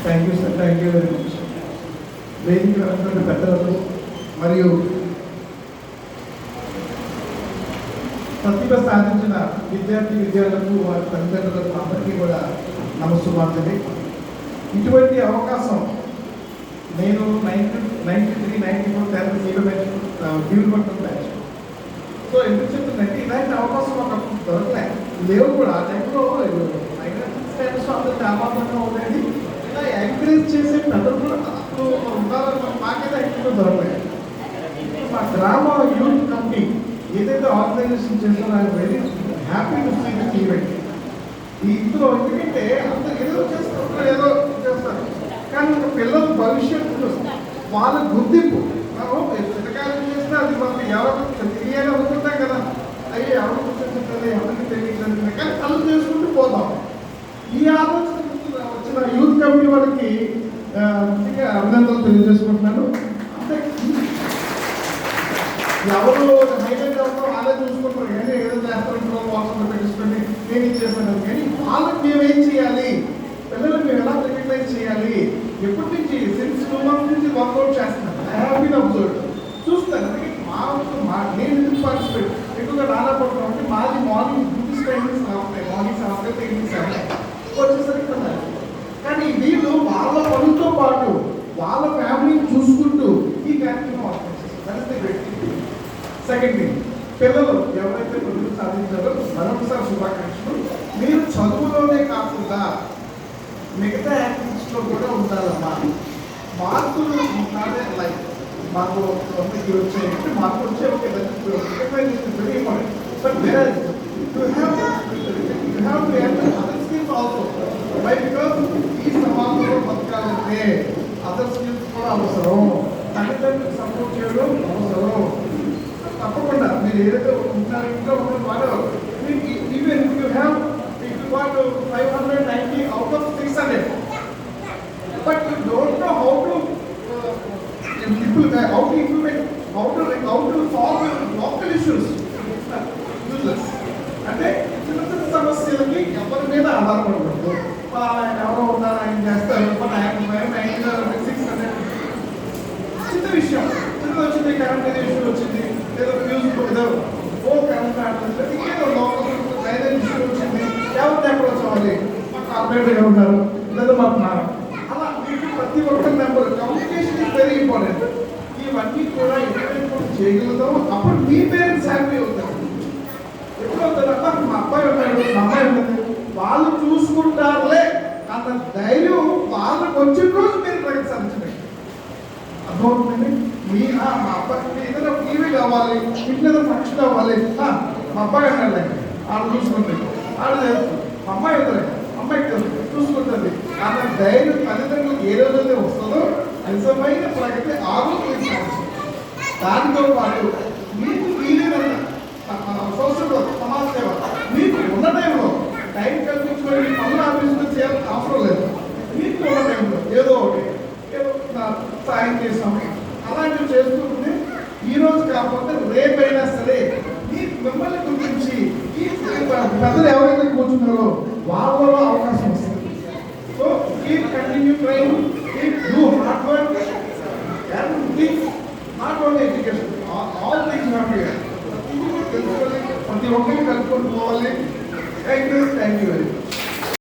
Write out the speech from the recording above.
Thank you sir, thank you very much. వేదిక ఉన్నటువంటి పెద్దలకు మరియు ప్రతిభ సాధించిన విద్యార్థులకు వారి తల్లిదండ్రులకు అందరికీ కూడా నమస్సుమార్చండి. ఇటువంటి అవకాశం నేను 93-94 10th బ్యాచ్. సో ఎందుకు చెప్తుందంటే ఇలాంటి అవకాశం ఒకప్పుడు దొరకలే, లేవు కూడా. ఆ టైంలో స్టేటస్ అందరూ వ్యాపారంగా ఉండేది. ఇలా ఎంకరేజ్ చేసే పెద్దలు కూడా అప్పుడు ఉండాలని మాకైతే ఎక్కువ దొరకలేదు. మా గ్రామ యూత్ కమిటీ ఏదైతే ఆర్గనైజేషన్ చేస్తారో I very happy to see this event. ఇందులో ఎందుకంటే అందరూ ఏదో చేస్తారు, ఏదో చేస్తారు, కానీ ఒక పిల్లల భవిష్యత్తు వాళ్ళ గుర్తింపు మనం చిన్నకాలం చేసినా అది మనకు ఎవరు తెలియాలి అనుకుంటాం కదా. అయ్యి ఎవరు గుర్తించలేదు, ఎవరికి తెలియట్లేదు, కానీ కళ్ళు చేసుకుంటూ పోతాం. ఈ ఆలోచన వచ్చిన యూత్ కమిటీ వాళ్ళకి ముఖ్యంగా అభినందనలు తెలియజేసుకుంటున్నాను. అంటే ఎవరు హైలైట్ అవుతారో వాళ్ళే చూసుకుంటారు, కానీ ఏదో చేస్తారంటారో వాట్సాప్లో పెట్టించుకోండి నేను ఇచ్చేస్తాను. కానీ వాళ్ళకి మేము ఏం చేయాలి, పిల్లలకు మేము ఎలా రికగ్నైజ్ చేయాలి, ఎప్పటి నుంచి సిన్స్ 2 months నుంచి వర్కౌట్ చేస్తున్నాను. ఐ హ్యావ్ బీన్ అబ్జర్వ్డ్, చూస్తాను. నేను ఎందుకు పార్టిసిపేట్ ఎక్కువగా రాలేకపోతున్నాం అంటే మాది మార్నింగ్ డ్యూటీస్ టైమింగ్స్ ఉంటాయి, మార్నింగ్ 7 ఈవినింగ్ 7 వచ్చేసరికి ఉన్నారు. కానీ వీళ్ళు వాళ్ళ పనులతో పాటు వాళ్ళ ఫ్యామిలీని చూసుకుంటూ ఈ కార్యక్రమం ఆర్గనైజ్. సెకండ్ థింగ్, పిల్లలు ఎవరైతే ప్రతిభ సాధించారో మరొకసారి శుభాకాంక్షలు. మీరు చదువులోనే కాకుండా మిగతా యాక్టివిటీస్లో కూడా ఉండాలమ్మా. మార్కులు ఉండాలే లైఫ్. మాకు తొమ్మిది వచ్చాయంటే మార్కులు వచ్చే ఒక very important. But where you have to enter other skills also. Why? Because ఈ సమాజంలో బతకాలంటే అదర్ స్కిల్స్ కూడా అవసరం. తల్లిదండ్రులకు సపోర్ట్ చేయడం అవసరం. తప్పకుండా మీరు ఏదైతే ఉంటారో ఇంట్లో ఉన్న వాడు even you have if you want 590 out of 600, but you don't know how to implement, how to solve local issues. Useless. అంటే చిన్న చిన్న సమస్యలకి ఎవరి మీద ఆధారపడకూడదు. ఆయన ఎవరో ఉన్నారు, ఆయన చేస్తారు, మన ఆయన 600 చిన్న విషయం. చిన్న వచ్చింది, కరెంట్ ఇష్యూ వచ్చింది, ఏదో ఫ్యూజ్ ఏదో కరెంట్ ఆడుతుంది, ఇంకేదో లోకల్ డ్రైనేజ్ ఇష్యూ వచ్చింది, ఎవరిని ఎక్కడ వచ్చేవాలి, మా కార్పొరేటర్ ఉంటారు లేదా మాకు అలా మీకు ప్రతి ఒక్క number communication is very important. ఇవన్నీ కూడా ఎప్పుడైతే చేయగలుగుతామో అప్పుడు మీ పేరెంట్స్ హ్యాపీ అవుతారు. ఎప్పుడు అవుతారబ్బా మా అబ్బాయి ఉంటాడు, మా అమ్మాయి ఉంటుంది, వాళ్ళు చూసుకుంటారులే అన్న ధైర్యం వాళ్ళకి వచ్చిన రోజు మీరు ప్రయత్నించండి. అర్థమవుతుందండి? మా అబ్బాయి ఏదైనా టీవీ కావాలి, ఇంట్లో ఫంక్షన్ అవ్వాలి, మా అబ్బాయి అన్నాడు వాళ్ళు చూసుకుంటుంది, వాళ్ళు చేస్తుంది, మా అమ్మాయి అవుతుంది, అమ్మాయి చూసుకుంటుంది అన్న ధైర్యం తల్లిదండ్రులకు ఏ రోజైతే వస్తుందో నిజమైన ప్రగతి ఆరోగ్య. దానితో పాటు మీకు వీలైనంత సోషల్ సమాజ సేవ మీకు ఉన్న టైంలో టైం కల్పించుకొని పనులు ఆఫీసులో చేయాల్సిన అవసరం లేదు. మీకు ఉన్న టైంలో ఏదో ఒకటి సాయం చేసాం అలాంటివి చేస్తుంటే ఈ రోజు కాకపోతే రేపైనా సరే మిమ్మల్ని గురించి ఈ పెద్దలు ఎవరైతే కూర్చున్నారో వాళ్ళ